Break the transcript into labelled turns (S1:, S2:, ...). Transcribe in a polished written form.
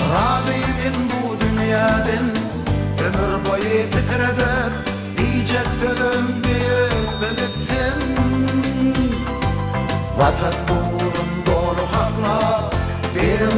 S1: Razıyım bu dünyadan ömür boyu bitiredir diyecek sözüm diye belirttim. Vatan uğrun dolu hakla benim